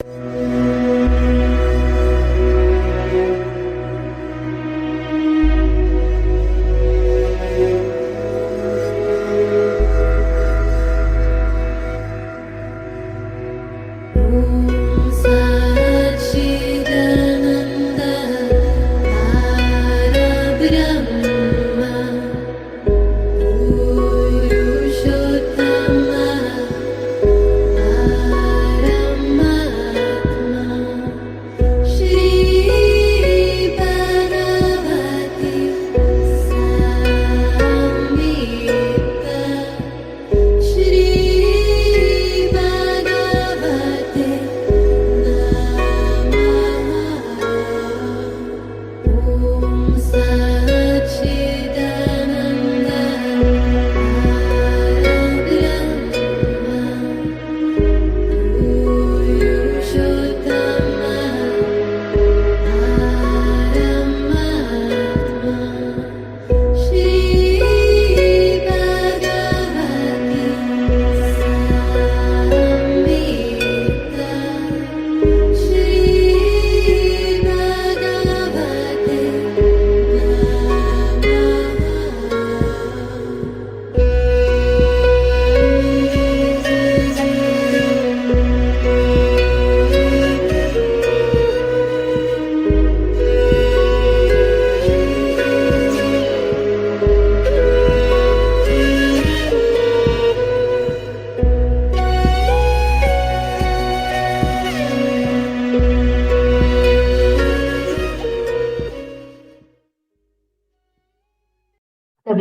सभी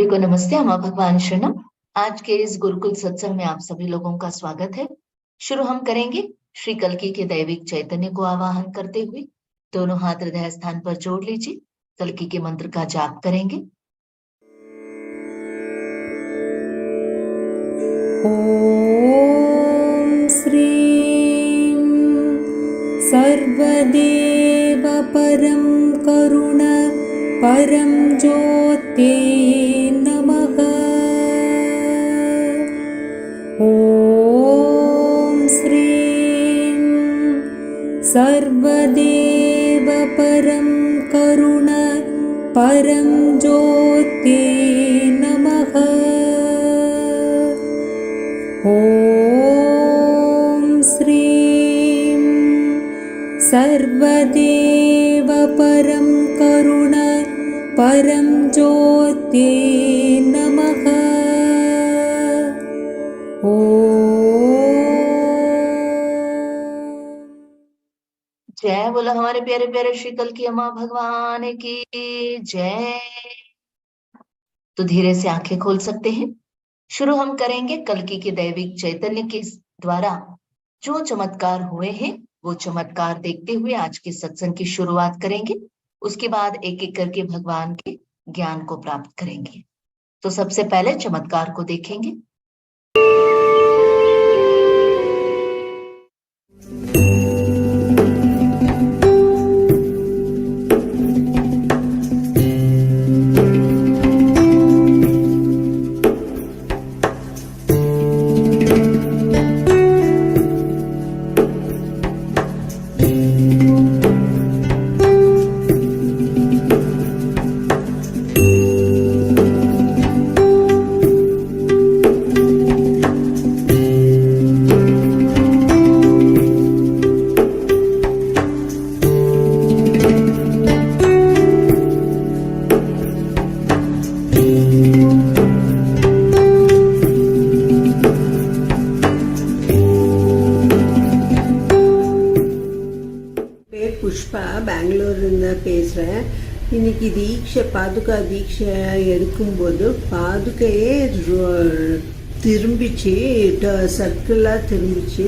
को नमस्ते। अम्मा भगवान शरणम। आज के इस गुरुकुल सत्संग में आप सभी लोगों का स्वागत है। शुरू हम करेंगे श्री कल्कि के दैविक चैतन्य को आवाहन करते हुए। दोनों हाथ हृदय स्थान पर जोड़ लीजिए। कल्कि के मंत्र का जाप करेंगे। ओम श्रीं सर्वदेव परं करुण परं ज्योते नमः। ओम श्रीं सर्वदेव परं करुण परं ज्योते नमः। ओम श्रीं सर्वदेव परं करुण परं ज्योते नमः। जय बोलो हमारे प्यारे प्यारे श्री कल्कि अम्मा भगवान की जय। तो धीरे से आंखें खोल सकते हैं। शुरू हम करेंगे कल्कि के दैविक चैतन्य के द्वारा जो चमत्कार हुए हैं वो चमत्कार देखते हुए आज के सत्संग की शुरुआत करेंगे। उसके बाद एक एक करके भगवान के ज्ञान को प्राप्त करेंगे। तो सबसे पहले चमत्कार को देखेंगे। பேசுகிறேன். இன்னைக்கு தீட்சை பாதுகா தீட்சை எடுக்கும்போது பாதுகையே திரும்பிச்சு, சர்க்கிளாக திரும்பிச்சு.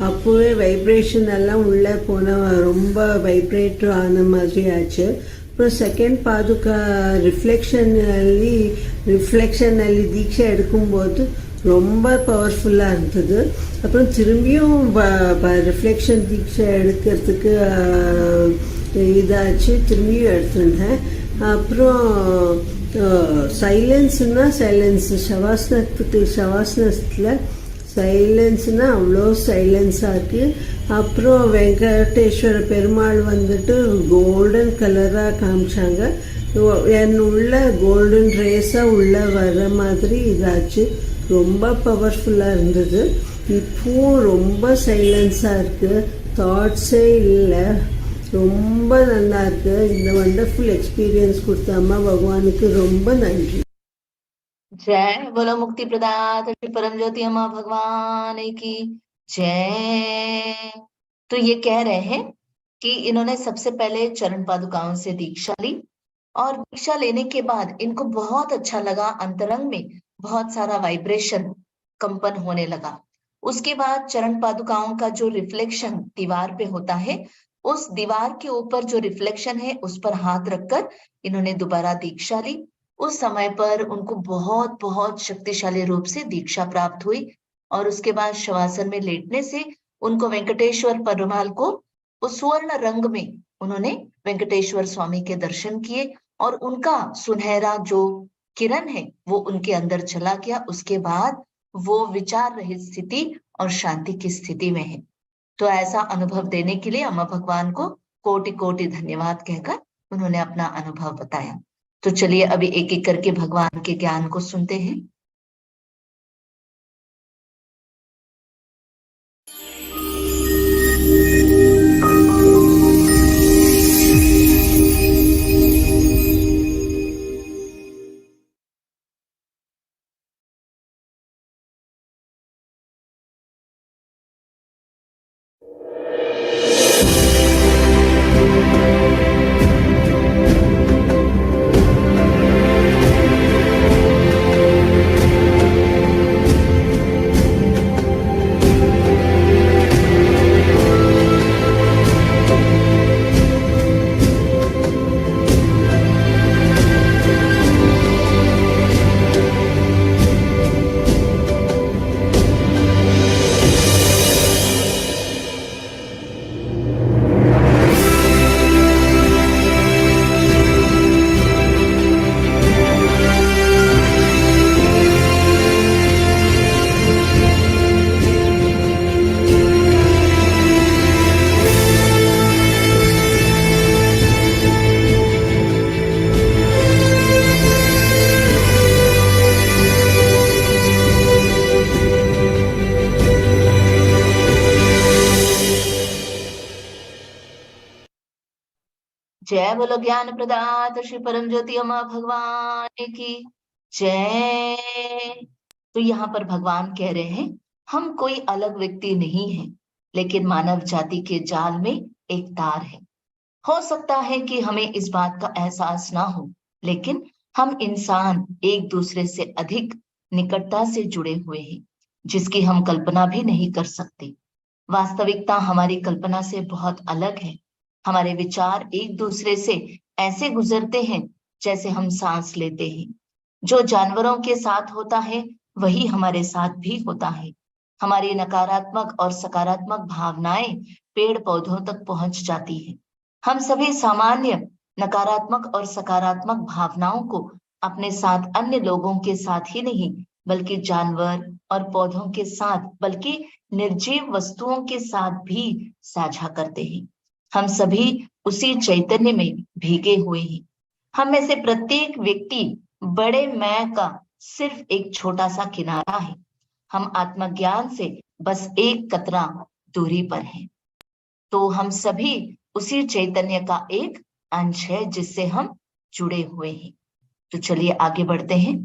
அப்போவே வைப்ரேஷன் எல்லாம் உள்ளே போனால் ரொம்ப வைப்ரேட் ஆன மாதிரி ஆச்சு. அப்புறம் செகண்ட் பாதுகா ரிஃப்ளெக்ஷனலி தீட்சை எடுக்கும்போது ரொம்ப பவர்ஃபுல்லாக இருந்தது. அப்புறம் திரும்பியும் ரிஃப்ளெக்ஷன் தீட்சை எடுக்கிறதுக்கு இதாச்சு, திரும்பியும் எடுத்துட்டேன். அப்புறம் சைலன்ஸ்னா சைலன்ஸ், ஷவாசனத்தில் சைலன்ஸ்னா அவ்வளோ சைலன்ஸாக இருக்குது. அப்புறம் வெங்கடேஸ்வர பெருமாள் வந்துட்டு கோல்டன் கலராக காமிச்சாங்க. என் உள்ள கோல்டன் ரேஸாக உள்ள வர மாதிரி இதாச்சு. ரொம்ப பவர்ஃபுல்லாக இருந்தது. இப்போவும் ரொம்ப சைலன்ஸாக இருக்குது, தாட்ஸே இல்லை, ரொம்ப நல்லா இருக்கு. இந்த வண்டர்ஃபுல் எக்ஸ்பீரியன்ஸ் கொடுத்த அம்மா பகவானுக்கு ரொம்ப நன்றி. जय बोलो मुक्ति प्रदाता श्री परम ज्योति अम्मा भगवान की जय। तो ये कह रहे हैं कि इन्होंने सबसे पहले चरण पादुकाओं से दीक्षा ली और दीक्षा लेने के बाद इनको बहुत अच्छा लगा, अंतरंग में बहुत सारा वाइब्रेशन, कंपन होने लगा। उसके बाद चरण पादुकाओं का जो रिफ्लेक्शन दीवार पे होता है, उस दीवार के ऊपर जो रिफ्लेक्शन है उस पर हाथ रखकर इन्होंने दोबारा दीक्षा ली। उस समय पर उनको बहुत बहुत शक्तिशाली रूप से दीक्षा प्राप्त हुई और उसके बाद शवासन में लेटने से उनको वेंकटेश्वर पेरुमाल को उस स्वर्ण रंग में उन्होंने वेंकटेश्वर स्वामी के दर्शन किए और उनका सुनहरा जो किरण है वो उनके अंदर चला गया। उसके बाद वो विचार रहित स्थिति और शांति की स्थिति में है। तो ऐसा अनुभव देने के लिए अम्मा भगवान को कोटि कोटि धन्यवाद कहकर उन्होंने अपना अनुभव बताया। तो चलिए अभी एक एक करके भगवान के ज्ञान को सुनते हैं। जय बोलो ज्ञान प्रदाता श्री परम ज्योति अम्मा भगवान की जय। तो यहाँ पर भगवान कह रहे हैं हम कोई अलग व्यक्ति नहीं है, लेकिन मानव जाति के जाल में एक तार है। हो सकता है कि हमें इस बात का एहसास ना हो, लेकिन हम इंसान एक दूसरे से अधिक निकटता से जुड़े हुए हैं, जिसकी हम कल्पना भी नहीं कर सकते। वास्तविकता हमारी कल्पना से बहुत अलग है। हमारे विचार एक दूसरे से ऐसे गुजरते हैं जैसे हम सांस लेते हैं। जो जानवरों के साथ होता है वही हमारे साथ भी होता है। हमारी नकारात्मक और सकारात्मक भावनाएं पेड़ पौधों तक पहुंच जाती है। हम सभी सामान्य नकारात्मक और सकारात्मक भावनाओं को अपने साथ अन्य लोगों के साथ ही नहीं, बल्कि जानवर और पौधों के साथ, बल्कि निर्जीव वस्तुओं के साथ भी साझा करते हैं। हम सभी उसी चैतन्य में भीगे हुए हैं। हम में से प्रत्येक व्यक्ति बड़े मैं का सिर्फ एक छोटा सा किनारा है। हम आत्मज्ञान से बस एक कतरा दूरी पर हैं। तो हम सभी उसी चैतन्य का एक अंश है जिससे हम जुड़े हुए हैं। तो चलिए आगे बढ़ते हैं।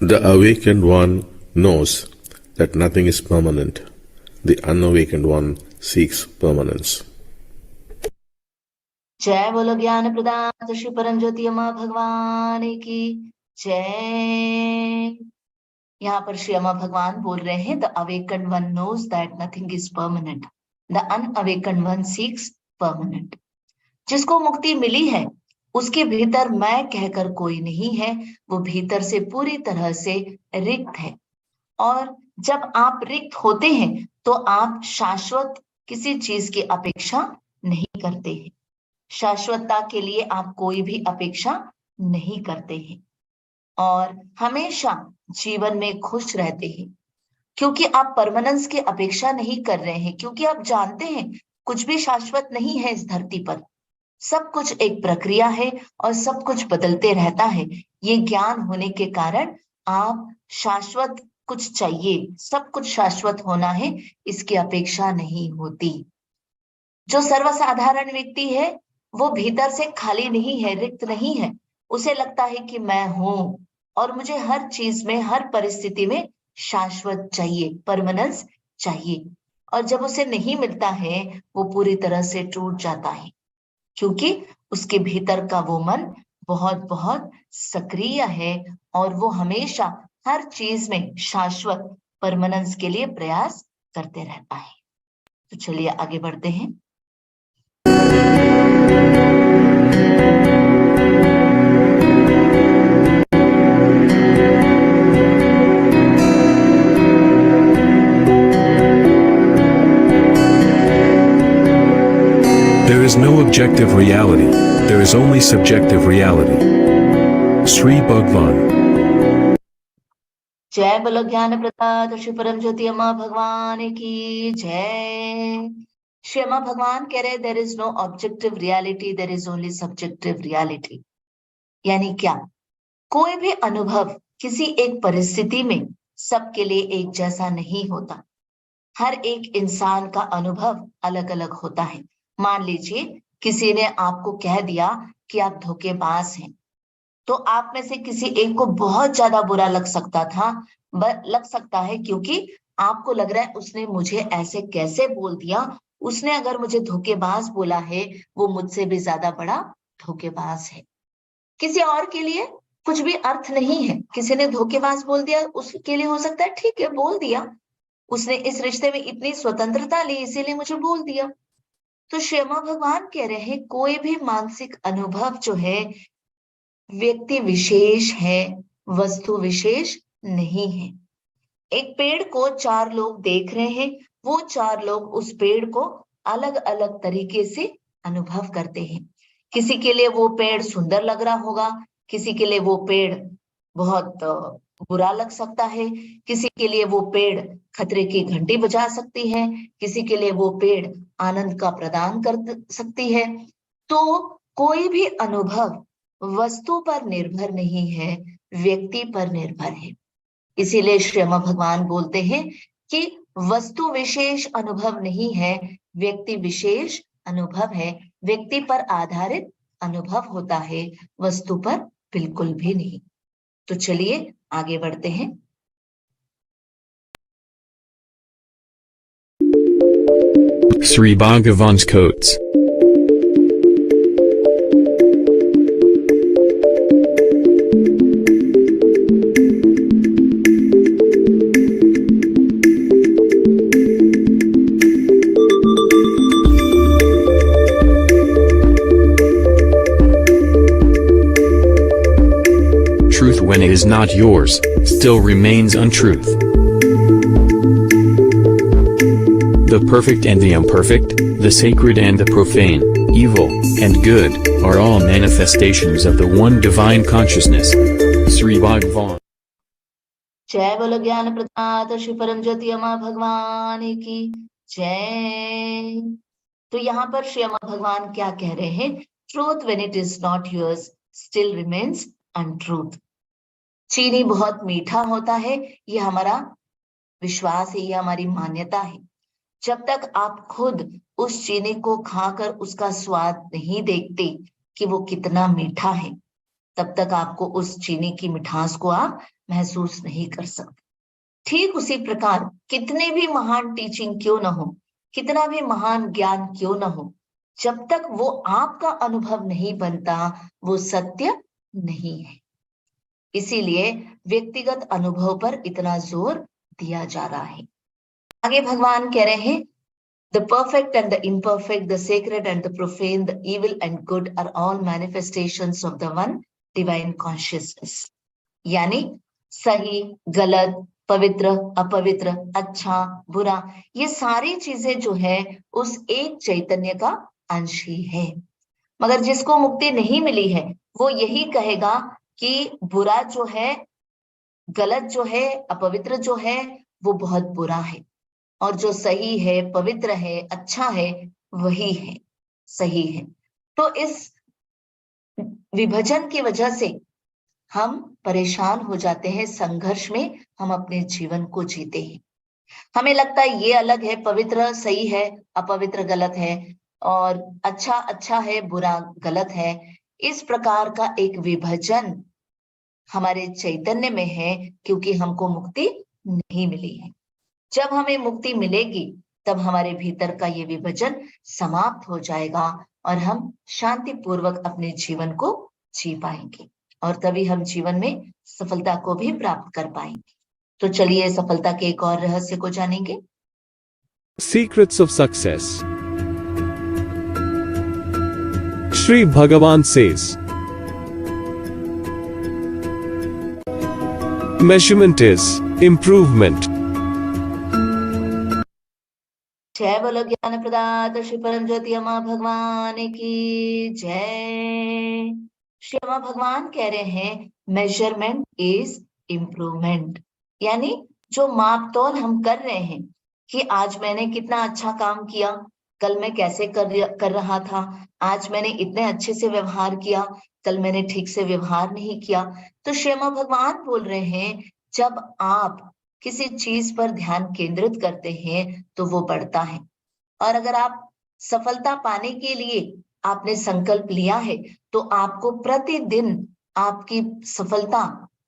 The awakened one knows that nothing is permanent. The unawakened one seeks permanence. जय बोलो ज्ञान प्रदाता श्री परम ज्योति अम्मा भगवान की जय। यहाँ पर श्री अम्मा भगवान बोल रहे हैं, the awakened one knows that nothing is permanent, the unawakened one seeks permanent. जिसको मुक्ति मिली है उसके भीतर मैं कहकर कोई नहीं है, वो भीतर से पूरी तरह से रिक्त है। और जब आप रिक्त होते हैं तो आप शाश्वत किसी चीज की अपेक्षा नहीं करते हैं। शाश्वतता के लिए आप कोई भी अपेक्षा नहीं करते हैं और हमेशा जीवन में खुश रहते हैं, क्योंकि आप परमानेंस की अपेक्षा नहीं कर रहे हैं, क्योंकि आप जानते हैं कुछ भी शाश्वत नहीं है इस धरती पर। सब कुछ एक प्रक्रिया है और सब कुछ बदलते रहता है। ये ज्ञान होने के कारण आप शाश्वत कुछ चाहिए, सब कुछ शाश्वत होना है, इसकी अपेक्षा नहीं होती। जो सर्वसाधारण व्यक्ति है वो भीतर से खाली नहीं है, रिक्त नहीं है। उसे लगता है कि मैं हूं और मुझे हर चीज में, हर परिस्थिति में शाश्वत चाहिए, परमानेंस चाहिए। और जब उसे नहीं मिलता है वो पूरी तरह से टूट जाता है, क्योंकि उसके भीतर का वो मन बहुत बहुत सक्रिय है और वो हमेशा हर चीज में शाश्वत परमानेंस के लिए प्रयास करते रहता है। तो चलिए आगे बढ़ते हैं। There is no objective reality, there is only subjective reality. Sri Bhagwan. जय बोलो ज्ञान प्रदाता श्री परम ज्योति अम्मा भगवान की जय। श्री अम्मा भगवान कह रहे there is no objective reality, there is only subjective reality. यानी क्या? कोई भी अनुभव किसी एक परिस्थिति में सबके लिए एक जैसा नहीं होता। हर एक इंसान का अनुभव अलग अलग होता है। मान लीजिए किसी ने आपको कह दिया कि आप धोखेबाज हैं, तो आप में से किसी एक को बहुत ज्यादा बुरा लग सकता है, क्योंकि आपको लग रहा है उसने मुझे ऐसे कैसे बोल दिया, उसने अगर मुझे धोखेबाज बोला है वो मुझसे भी ज्यादा बड़ा धोखेबाज है। किसी और के लिए कुछ भी अर्थ नहीं है, किसी ने धोखेबाज बोल दिया, उसके लिए हो सकता है ठीक है बोल दिया, उसने इस रिश्ते में इतनी स्वतंत्रता ली इसीलिए मुझे बोल दिया। तो श्यामा भगवान कह रहे हैं कोई भी मानसिक अनुभव जो है व्यक्ति विशेष है, वस्तु विशेष नहीं है। एक पेड़ को 4 लोग देख रहे हैं, वो 4 लोग उस पेड़ को अलग अलग तरीके से अनुभव करते हैं। किसी के लिए वो पेड़ सुंदर लग रहा होगा, किसी के लिए वो पेड़ बहुत बुरा लग सकता है, किसी के लिए वो पेड़ खतरे की घंटी बजा सकती है, किसी के लिए वो पेड़ आनंद का प्रदान कर सकती है। तो कोई भी अनुभव वस्तु पर निर्भर नहीं है, व्यक्ति पर निर्भर है। इसीलिए श्रीमा भगवान बोलते हैं कि वस्तु विशेष अनुभव नहीं है, व्यक्ति विशेष अनुभव है। व्यक्ति पर आधारित अनुभव होता है, वस्तु पर बिल्कुल भी नहीं। तो चलिए आगे बढ़ते हैं। Sri Bhagavan's quotes. Truth, when it is not yours, still remains untruth. The perfect and the imperfect, the sacred and the profane, evil and good, are all manifestations of the one divine consciousness. Sri Bhagavan. जय बोलो ज्ञान प्रदाता श्री परम ज्योति अम्मा भगवान की जय। तो यहाँ पर श्री अम्मा भगवान क्या कह रहे हैं? Truth when it is not yours still remains untruth. चीनी बहुत मीठा होता है, ये हमारा विश्वास है, ये हमारी मान्यता है। जब तक आप खुद उस चीनी को खाकर उसका स्वाद नहीं देखते कि वो कितना मीठा है, तब तक आपको उस चीनी की मिठास को आप महसूस नहीं कर सकते। ठीक उसी प्रकार कितने भी महान टीचिंग क्यों ना हो, कितना भी महान ज्ञान क्यों ना हो, जब तक वो आपका अनुभव नहीं बनता वो सत्य नहीं है। इसीलिए व्यक्तिगत अनुभव पर इतना जोर दिया जा रहा है। आगे भगवान कह रहे हैं, The perfect and the imperfect, the sacred and the profane, the evil and good are all manifestations of the one divine consciousness. यानी सही, गलत, पवित्र, अपवित्र, अच्छा, बुरा, ये सारी चीजें जो है उस एक चैतन्य का अंश ही है। मगर जिसको मुक्ति नहीं मिली है वो यही कहेगा कि बुरा जो है, गलत जो है, अपवित्र जो है वो बहुत बुरा है, और जो सही है, पवित्र है, अच्छा है, वही है, सही है। तो इस विभाजन की वजह से हम परेशान हो जाते हैं, संघर्ष में हम अपने जीवन को जीते हैं। हमें लगता है ये अलग है, पवित्र सही है, अपवित्र गलत है, और अच्छा अच्छा है, बुरा गलत है। इस प्रकार का एक विभाजन हमारे चैतन्य में है, क्योंकि हमको मुक्ति नहीं मिली है। जब हमें मुक्ति मिलेगी तब हमारे भीतर का ये विभाजन समाप्त हो जाएगा और हम शांति पूर्वक अपने जीवन को जी पाएंगे, और तभी हम जीवन में सफलता को भी प्राप्त कर पाएंगे। तो चलिए सफलता के एक और रहस्य को जानेंगे। Secrets of Success. Shri Bhagavan says, measurement is improvement. जय बोलो ज्ञान प्रदाता श्री परम ज्योति अम्मा भगवान की जय। श्री अम्मा भगवान कह रहे हैं मेजरमेंट इज इम्प्रूवमेंट, यानी जो मापतोल हम कर रहे हैं कि आज मैंने कितना अच्छा काम किया, कल मैं कैसे कर रहा था, आज मैंने इतने अच्छे से व्यवहार किया, कल मैंने ठीक से व्यवहार नहीं किया। तो श्री अम्मा भगवान बोल रहे हैं जब आप किसी चीज पर ध्यान केंद्रित करते हैं तो वो बढ़ता है, और अगर आप सफलता पाने के लिए आपने संकल्प लिया है तो आपको प्रतिदिन आपकी सफलता,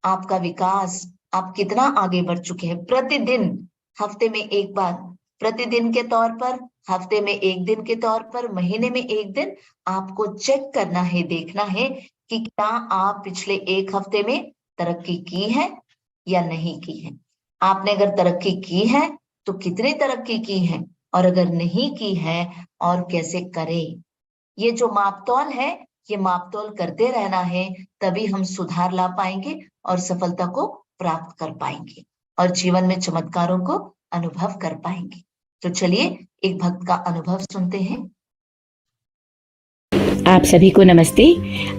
आपका विकास, आप कितना आगे बढ़ चुके हैं, प्रतिदिन, हफ्ते में एक बार, प्रतिदिन के तौर पर, हफ्ते में एक दिन के तौर पर, महीने में एक दिन आपको चेक करना है, देखना है कि क्या आप पिछले एक हफ्ते में तरक्की की है या नहीं की है। आपने अगर तरक्की की है तो कितनी तरक्की की है, और अगर नहीं की है और कैसे करें। ये जो मापतौल है, ये मापतौल करते रहना है, तभी हम सुधार ला पाएंगे और सफलता को प्राप्त कर पाएंगे और जीवन में चमत्कारों को अनुभव कर पाएंगे। तो चलिए एक भक्त का अनुभव सुनते हैं। आप सभी को नमस्ते।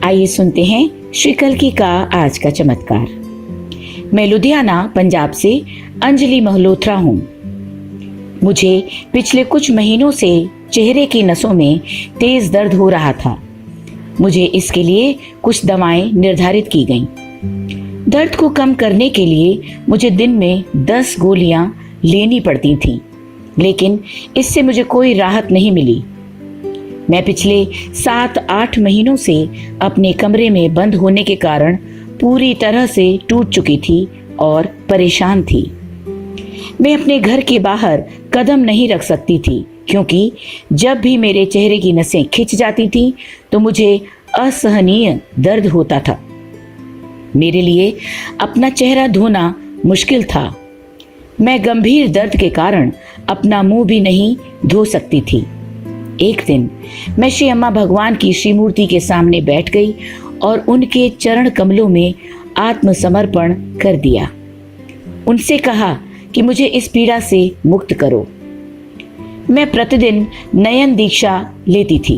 आइए सुनते हैं श्री कल्कि का आज का चमत्कार। मैं लुधियाना पंजाब से अंजलि महलोत्रा हूँ। मुझे पिछले कुछ महीनों से चेहरे की नसों में तेज दर्द हो रहा था। मुझे इसके लिए कुछ दवाएं निर्धारित की गईं। दर्द को कम करने के लिए मुझे दिन में 10 गोलियां लेनी पड़ती थीं, लेकिन इससे मुझे कोई राहत नहीं मिली। मैं पिछले 7-8 महीनों से अपने कमरे में बंद होने के कारण पूरी तरह से टूट चुकी थी और परेशान थी। मैं अपने घर के बाहर कदम नहीं रख सकती थी, क्योंकि जब भी मेरे चेहरे की नसें खिंच जाती थीं तो मुझे असहनीय दर्द होता था। मेरे लिए अपना चेहरा धोना मुश्किल था। मैं गंभीर दर्द के कारण अपना मुंह भी नहीं धो सकती थी। एक दिन मैं श्री अम्मा भगवान की श्री मूर्ति के सामने बैठ गई और उनके चरण कमलों में आत्मसमर्पण कर दिया। उनसे कहा कि मुझे इस पीड़ा से मुक्त करो। मैं प्रतिदिन नयन दीक्षा लेती थी।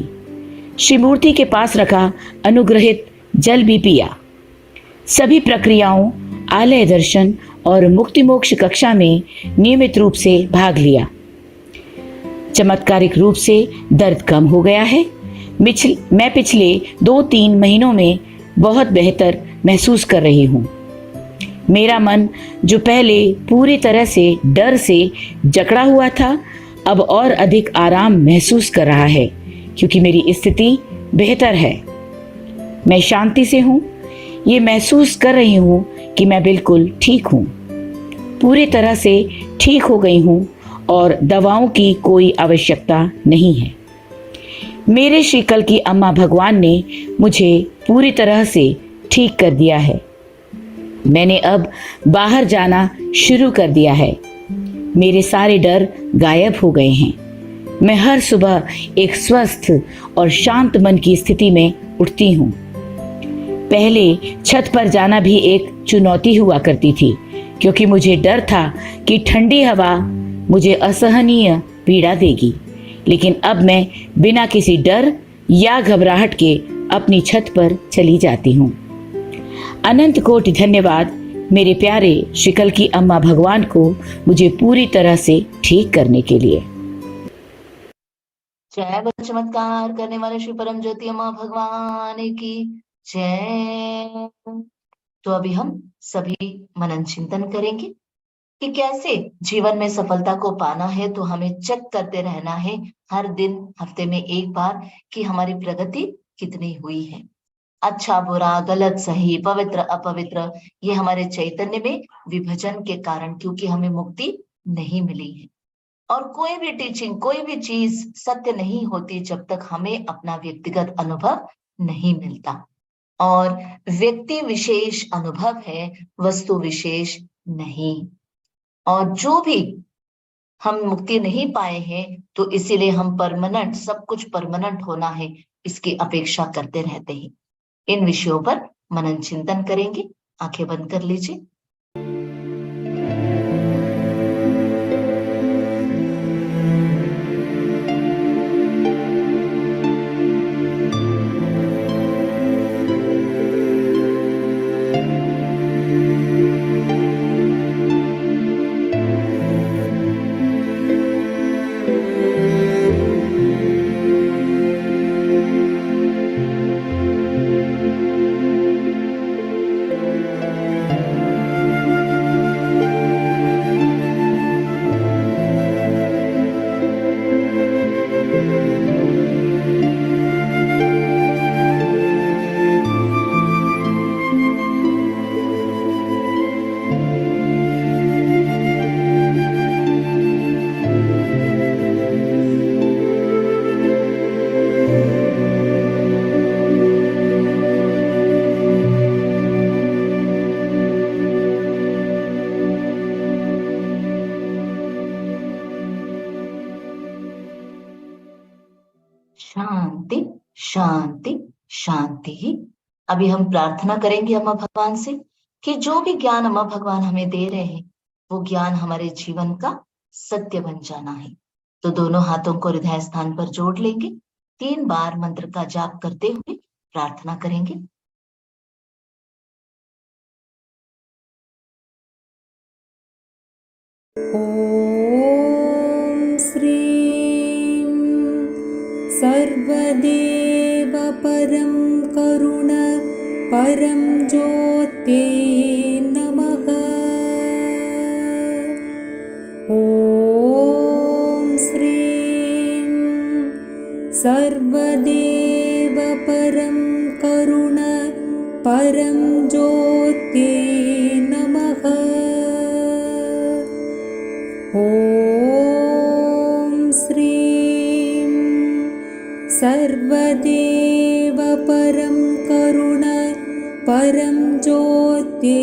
श्री मूर्ति के पास रखा अनुग्रहित जल भी पिया। सभी प्रक्रियाओं, आलय दर्शन और मुक्ति मोक्ष कक्षा में नियमित रूप से भाग लिया। चमत्कारिक रूप से दर्द कम हो गया है। मैं पिछले 2-3 महीनों में बहुत बेहतर महसूस कर रही हूँ। मेरा मन जो पहले पूरी तरह से डर से जकड़ा हुआ था, अब और अधिक आराम महसूस कर रहा है, क्योंकि मेरी स्थिति बेहतर है। मैं शांति से हूँ। ये महसूस कर रही हूँ कि मैं बिल्कुल ठीक हूँ, पूरी तरह से ठीक हो गई हूँ और दवाओं की कोई आवश्यकता नहीं है। मेरे श्री कल्कि अम्मा भगवान ने मुझे पूरी तरह से ठीक कर दिया है। मैंने अब बाहर जाना शुरू कर दिया है। मेरे सारे डर गायब हो गए हैं। मैं हर सुबह एक स्वस्थ और शांत मन की स्थिति में उठती हूँ। पहले छत पर जाना भी एक चुनौती हुआ करती थी, क्योंकि मुझे डर था कि ठंडी हवा मुझे असहनीय पीड़ा देगी। लेकिन अब मैं बिना किसी डर या घबराहट के अपनी छत पर चली जाती हूँ। अनंत कोटि धन्यवाद मेरे प्यारे शिकल की अम्मा भगवान को मुझे पूरी तरह से ठीक करने के लिए। जय बोलो चमत्कार करने वाले श्री परम ज्योति अम्मा भगवान की जय। तो अभी हम सभी मनन चिंतन करेंगे कि कैसे जीवन में सफलता को पाना है। तो हमें चेक करते रहना है हर दिन, हफ्ते में एक बार, कि हमारी प्रगति कितनी हुई है। अच्छा बुरा, गलत सही, पवित्र अपवित्र, ये हमारे चैतन्य में विभजन के कारण, क्योंकि हमें मुक्ति नहीं मिली है। और कोई भी टीचिंग, कोई भी चीज सत्य नहीं होती जब तक हमें अपना व्यक्तिगत अनुभव नहीं मिलता। और व्यक्ति विशेष अनुभव है, वस्तु विशेष नहीं। और जो भी हम मुक्ति नहीं पाए हैं, तो इसीलिए हम परमानेंट, सब कुछ परमानेंट होना है, इसकी अपेक्षा करते रहते हैं। इन विषयों पर मनन चिंतन करेंगे। आंखें बंद कर लीजिए। शांति शांति शांति ही। अभी हम प्रार्थना करेंगे अम्मा भगवान से कि जो भी ज्ञान अम्मा भगवान हमें दे रहे हैं, वो ज्ञान हमारे जीवन का सत्य बन जाना है। तो दोनों हाथों को हृदय स्थान पर जोड़ लेंगे। 3 बार मंत्र का जाप करते हुए प्रार्थना करेंगे। ॐ श्रीं सर्वदेव परं करुण परं ज्योते नमः। ॐ श्रीं सर्वदेव परं करुण परं ज्योते नमः। ॐ श्रीं सर्वदेव परं करुण परं ज्योते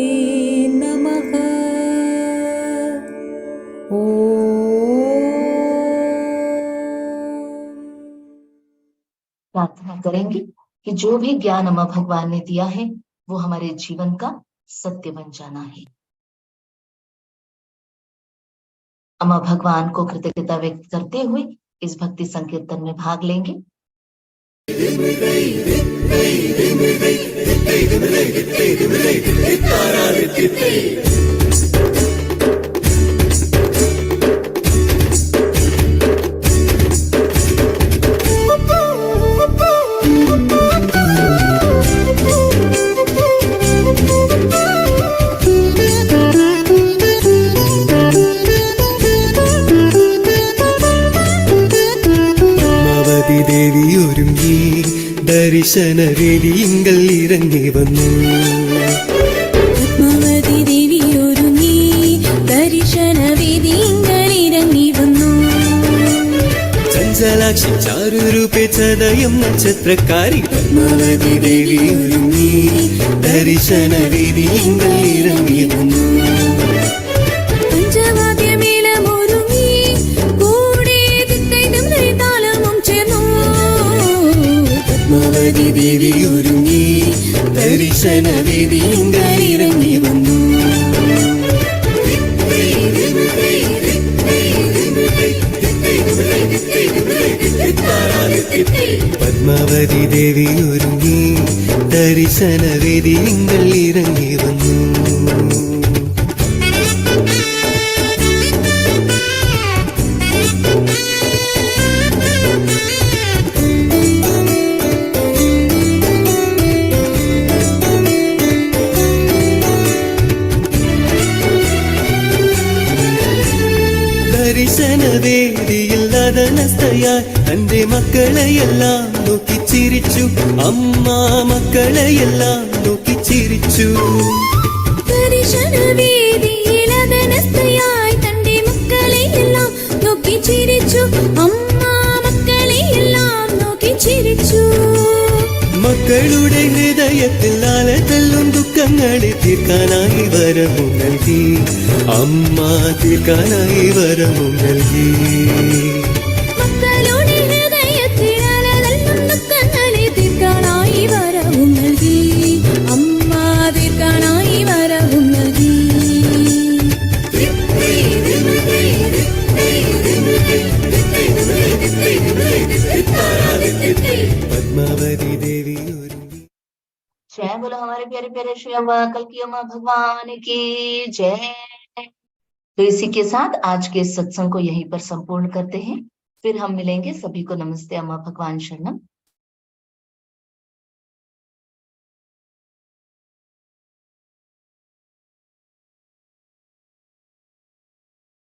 नमः। प्रार्थना करेंगे कि जो भी ज्ञान अम्मा भगवान ने दिया है, वो हमारे जीवन का सत्य बन जाना है। अम्मा भगवान को कृतज्ञता व्यक्त करते हुए इस भक्ति संकीर्तन में भाग लेंगे। ദേവി ഒരുങ്ങി ദർശനവേദിയിങ്കൽ ഇറങ്ങി വന്നു. പത്മാവതി ദേവി ഒരുങ്ങി ദർശനവേദിയിങ്കൽ ഇറങ്ങി വന്നു. ചഞ്ചലാക്ഷി ചാരുരൂപേ ചതയം നക്ഷത്രക്കാരി പത്മാവതി ദേവി ഒരുങ്ങി ദർശനവേദിയിങ്കൽ ഇറങ്ങി വന്നു. പഞ്ചവാദ്യമേളമൊരുങ്ങി കൂടെ തിത്തൈതം പത്മാവതി ദേവി ഒരുങ്ങി ദർശനവേദിയിങ്കൽ ഇറങ്ങി വന്നു പത്മാവതി ദേവി ഒരുങ്ങി ദർശനവേദിയിങ്കൽ ഇറങ്ങി വന്നു ദർശനവേദിയിൽ അതനസ്ഥയായി തന്റെ മക്കളെയെല്ലാം നോക്കി ചിരിച്ചു അമ്മ മക്കളെയെല്ലാം നോക്കി ചിരിച്ചു ദർശനവേദിയിൽ അതനസ്ഥയായി തന്റെ മക്കളെയെല്ലാം നോക്കി ചിരിച്ചു അമ്മ മക്കളെയെല്ലാം നോക്കി ചിരിച്ചു മക്കളുടെ ഹൃദയത്തിൽ അലതല്ലും ദുഃഖങ്ങളെ തീർക്കാനായി വരവും നൽകി അമ്മ തീർക്കാനായി വരവും നൽകി മക്കളുടെ ഹൃദയത്തിൽ അലതല്ലും ദുഃഖങ്ങളെ തീർക്കാനായി വരവും നൽകി അമ്മ തീർക്കാനായി വരവും നൽകി പത്മാവതി ദേവി ഒരുങ്ങി जय बोलो हमारे प्यारे प्यारे श्री अम्मा कल की अम्मा भगवान की जय। तो इसी के साथ आज के सत्संग को यहीं पर संपूर्ण करते हैं। फिर हम मिलेंगे। सभी को नमस्ते, अम्मा भगवान शरणम।